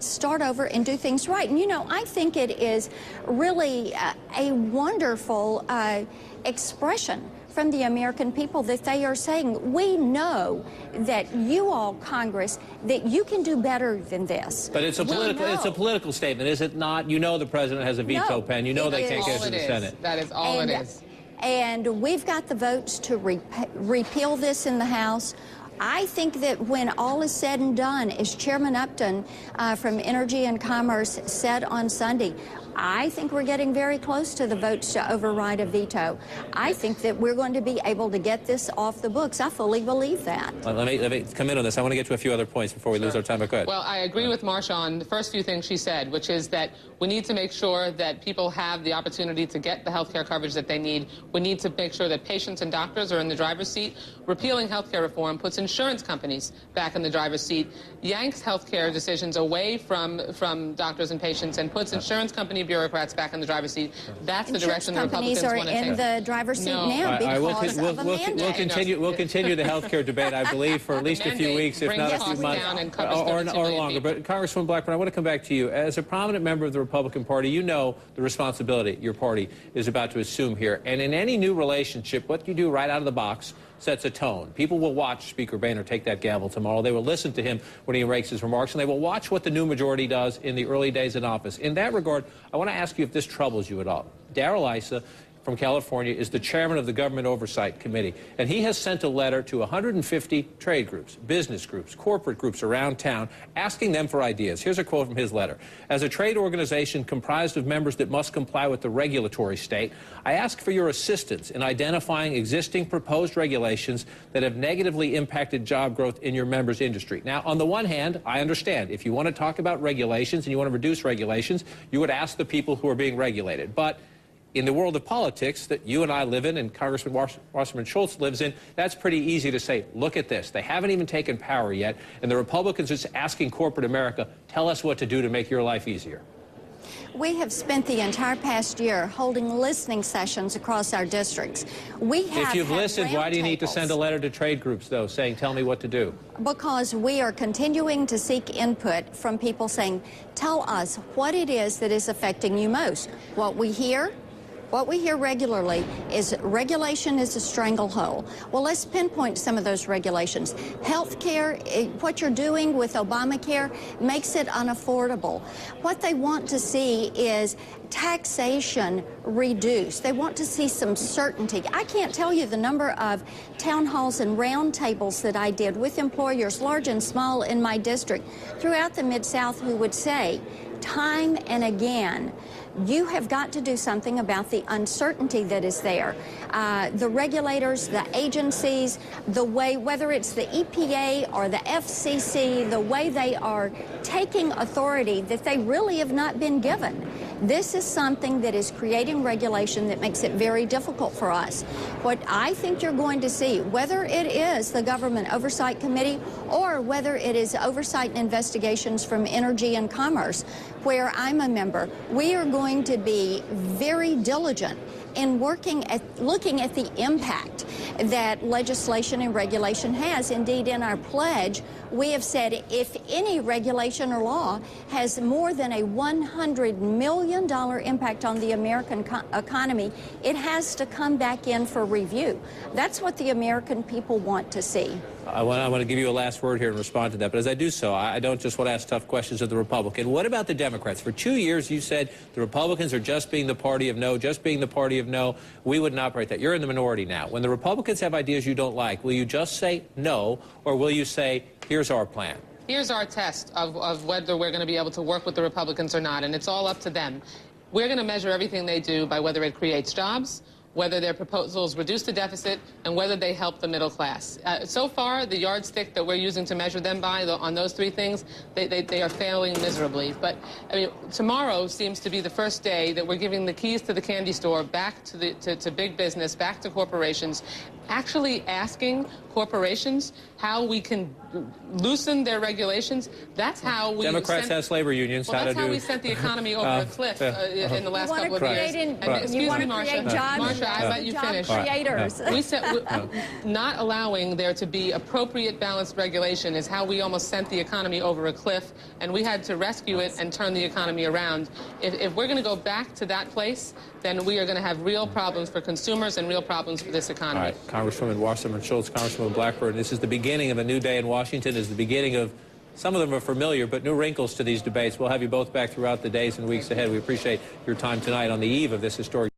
start over and do things right. And, you know, I think it is really a wonderful expression from the American people that they are saying, we know that you all, Congress, that you can do better than this. But it's a political statement, is it not? You know the president has a veto pen. You know they can't get it to the Senate. That is all it is. And we've got the votes to repeal this in the House. I think that when all is said and done, as Chairman Upton from Energy and Commerce said on Sunday, I think we're getting very close to the votes to override a veto. I think that we're going to be able to get this off the books. I fully believe that. Let me come in on this. I want to get to a few other points before we lose our time. Go ahead. Well, I agree with Marsha on the first few things she said, which is that we need to make sure that people have the opportunity to get the health care coverage that they need. We need to make sure that patients and doctors are in the driver's seat. Repealing health care reform puts insurance companies back in the driver's seat, yanks health care decisions away from doctors and patients, and puts insurance company bureaucrats back in the driver's seat. That's the direction the Republicans want to take. Companies are in the driver's seat now because of a mandate. We'll continue the health care debate, I believe, for at least a few weeks, if not a few months, or longer. But Congresswoman Blackburn, I want to come back to you. As a prominent member of the Republican Party, you know the responsibility your party is about to assume here. And in any new relationship, what you do right out of the box sets a tone. People will watch Speaker Boehner take that gavel tomorrow. They will listen to him when he makes his remarks, and they will watch what the new majority does in the early days in office. In that regard, I want to ask you if this troubles you at all. Darrell Issa from California is the chairman of the Government Oversight Committee, and he has sent a letter to 150 trade groups, business groups, corporate groups around town, asking them for ideas. Here's a quote from his letter. As a trade organization comprised of members that must comply with the regulatory state, I ask for your assistance in identifying existing proposed regulations that have negatively impacted job growth in your members' industry. Now, on the one hand, I understand if you want to talk about regulations and you want to reduce regulations, you would ask the people who are being regulated. But in the world of politics that you and I live in and Congressman Wasserman Schultz lives in, that's pretty easy to say, look at this. They haven't even taken power yet, and the Republicans are just asking corporate America, tell us what to do to make your life easier. We have spent the entire past year holding listening sessions across our districts. If you've listened, why do you need to send a letter to trade groups, though, saying, tell me what to do? Because we are continuing to seek input from people saying, tell us what it is that is affecting you most. What we hear regularly is regulation is a stranglehold. Well, let's pinpoint some of those regulations. Health care, what you're doing with Obamacare makes it unaffordable. What they want to see is taxation reduced. They want to see some certainty. I can't tell you the number of town halls and roundtables that I did with employers, large and small, in my district throughout the Mid-South, who would say, time and again, you have got to do something about the uncertainty that is there. The regulators, the agencies, the way, whether it's the EPA or the FCC, the way they are taking authority that they really have not been given. This is something that is creating regulation that makes it very difficult for us. What I think you're going to see, whether it is the Government Oversight Committee or whether it is oversight and investigations from Energy and Commerce, where I'm a member, we are going to be very diligent in looking at the impact that legislation and regulation has. Indeed, in our pledge, we have said if any regulation or law has more than a $100 million impact on the American economy, it has to come back in for review. That's what the American people want to see. I want to give you a last word here and respond to that. But as I do so, I don't just want to ask tough questions of the Republican. What about the Democrats? For 2 years, you said the Republicans are just being the party of no, just being the party of no. We wouldn't operate that. You're in the minority now. When the Republicans have ideas you don't like, will you just say no, or will you say, here's our plan? Here's our test of whether we're going to be able to work with the Republicans or not, and it's all up to them. We're going to measure everything they do by whether it creates jobs, whether their proposals reduce the deficit, and whether they help the middle class. So far, the yardstick that we're using to measure them by on those three things, they are failing miserably. But I mean, tomorrow seems to be the first day that we're giving the keys to the candy store back to big business, back to corporations, actually asking corporations how we can loosen their regulations. That's how we Democrats has labor unions. Well, that's how we sent the economy over a cliff in the last couple of years. You want to create jobs I let you finish. Creators. We said not allowing there to be appropriate balanced regulation is how we almost sent the economy over a cliff, and we had to rescue it and turn the economy around. If we're going to go back to that place, then we are going to have real problems for consumers and real problems for this economy. All right, Congresswoman Wasserman Schultz, Congresswoman Blackburn, this is the beginning of a new day in Washington. This is the beginning of, some of them are familiar, but new wrinkles to these debates. We'll have you both back throughout the days and weeks ahead. We appreciate your time tonight on the eve of this historic